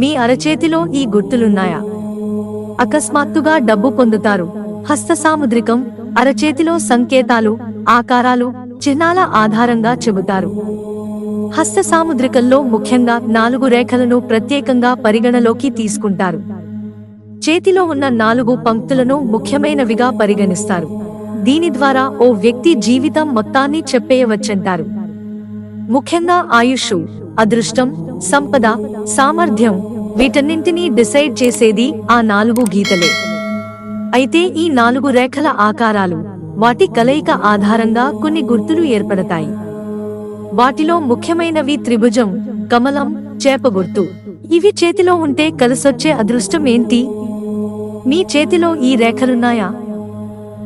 మీ అరచేతిలో ఈ గుర్తులున్నాయా? అకస్మాత్తుగా డబ్బు పొందుతారు. హస్త సాముద్రికం, అరచేతిలో సంకేతాలు, ఆకారాలు, చిహ్నాల ఆధారంగా చెబుతారు. హస్త సాముద్రికంలో ముఖ్యంగా 4 రేఖలను ప్రత్యేకంగా పరిగణలోకి తీసుకుంటారు. చేతిలో ఉన్న 4 పంక్తులను ముఖ్యమైనవిగా పరిగణిస్తారు. దీని ద్వారా ఓ వ్యక్తి జీవితం మొత్తాన్ని చెప్పేయవచ్చంటారు. ముఖ్యంగా ఆయుష్షు, అదృష్టం, సంపద, సామర్థ్యం వీటన్నింటినీ డిసైడ్ చేసేది ఆ 4 గీతలే. అయితే ఈ 4 రేఖల ఆకారాలు, వాటి కలయిక ఆధారంగా కొన్ని గుర్తులు ఏర్పడతాయి. వాటిలో ముఖ్యమైనవి త్రిభుజం, కమలం, చేప గుర్తు. ఇవి చేతిలో ఉంటే కలిసొచ్చే అదృష్టం ఏంటి? మీ చేతిలో ఈ రేఖలున్నాయా?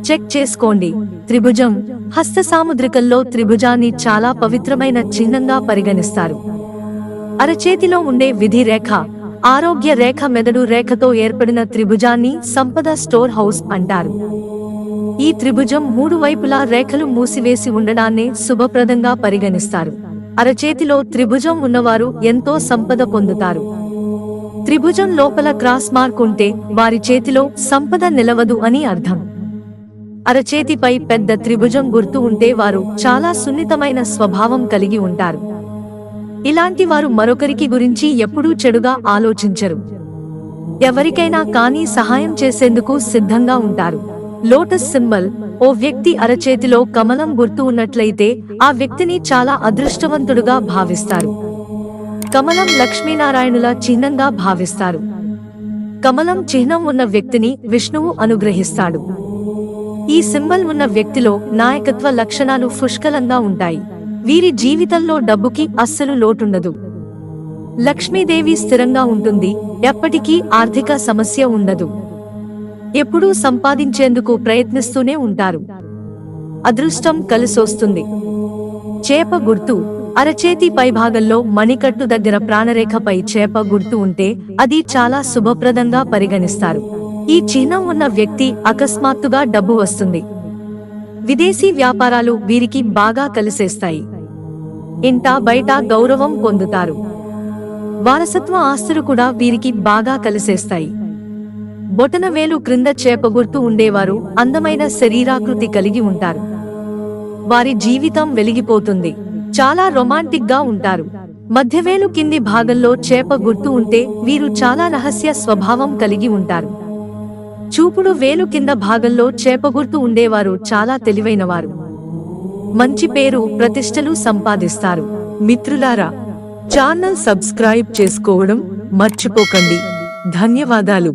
చెక్ చేసుకోండి. త్రిభుజం. హస్త సాముద్రికల్లో త్రిభుజాన్ని చాలా పవిత్రమైన చిహ్నంగా పరిగణిస్తారు. అరచేతిలో ఉండే విధి రేఖ, ఆరోగ్య రేఖ, మెదడు రేఖతో ఏర్పడిన త్రిభుజాన్ని సంపద స్టోర్ హౌస్ అంటారు. ఈ త్రిభుజం 3 వైపులా రేఖలు మూసివేసి ఉండడాన్నే శుభప్రదంగా పరిగణిస్తారు. అరచేతిలో త్రిభుజం ఉన్నవారు ఎంతో సంపద పొందుతారు. త్రిభుజం లోపల క్రాస్ మార్క్ ఉంటే వారి చేతిలో సంపద నిలవదు అని అర్థం. అరచేతిపై పెద్ద త్రిభుజం గుర్తు ఉంటే వారు చాలా సున్నితమైన స్వభావం కలిగి ఉంటారు. ఇలాంటి వారు మరొకరికి గురించి ఎప్పుడూ చెడుగా ఆలోచించరు. ఎవరికైనా కానీ సహాయం చేసేందుకు సిద్ధంగా ఉంటారు. Lotus symbol. ఓ వ్యక్తి అరచేతిలో కమలం గుర్తు ఉన్నట్లయితే ఆ వ్యక్తిని చాలా అదృష్టవంతుడుగా భావిస్తారు. కమలం లక్ష్మీనారాయణుల చిహ్నంగా భావిస్తారు. కమలం చిహ్నం ఉన్న వ్యక్తిని విష్ణువు అనుగ్రహిస్తాడు. ఈ సింబల్ ఉన్న వ్యక్తిలో నాయకత్వ లక్షణాలు పుష్కలంగా ఉంటాయి. వీరి జీవితంలో డబ్బుకి అస్సలు లోటుండదు. లక్ష్మీదేవి స్థిరంగా ఉంటుంది. ఎప్పటికీ ఆర్థిక సమస్య ఉండదు. ఎప్పుడూ సంపాదించేందుకు ప్రయత్నిస్తూనే ఉంటారు. అదృష్టం కలిసొస్తుంది. చేప గుర్తు. అరచేతి పైభాగంలో మణికట్టు దగ్గర ప్రాణరేఖపై చేప గుర్తు ఉంటే అది చాలా శుభప్రదంగా పరిగణిస్తారు. ఈ చిహ్నం ఉన్న వ్యక్తి అకస్మాత్తుగా డబ్బు వస్తుంది. విదేశీ వ్యాపారాలు వీరికి బాగా కలిసేస్తాయి. ఇంట బయట గౌరవం పొందుతారు. వారసత్వ ఆస్తులు కూడా వీరికి బాగా కలిసేస్తాయి. బొటనవేలు క్రింద చేప గుర్తు ఉండేవారు అందమైన శరీరాకృతి కలిగి ఉంటారు. వారి జీవితం వెలిగిపోతుంది. చాలా రొమాంటిక్ గా ఉంటారు. మధ్యవేలు కింది భాగంలో చేప గుర్తు ఉంటే వీరు చాలా రహస్య స్వభావం కలిగి ఉంటారు. చూపుడు వేలు కింద భాగంలో చేప గుర్తు ఉండేవారు చాలా తెలివైనవారు. మంచి పేరు, ప్రతిష్టలు సంపాదిస్తారు. మిత్రులారా, ఛానల్ సబ్స్క్రైబ్ చేసుకోవడం మర్చిపోకండి. ధన్యవాదాలు.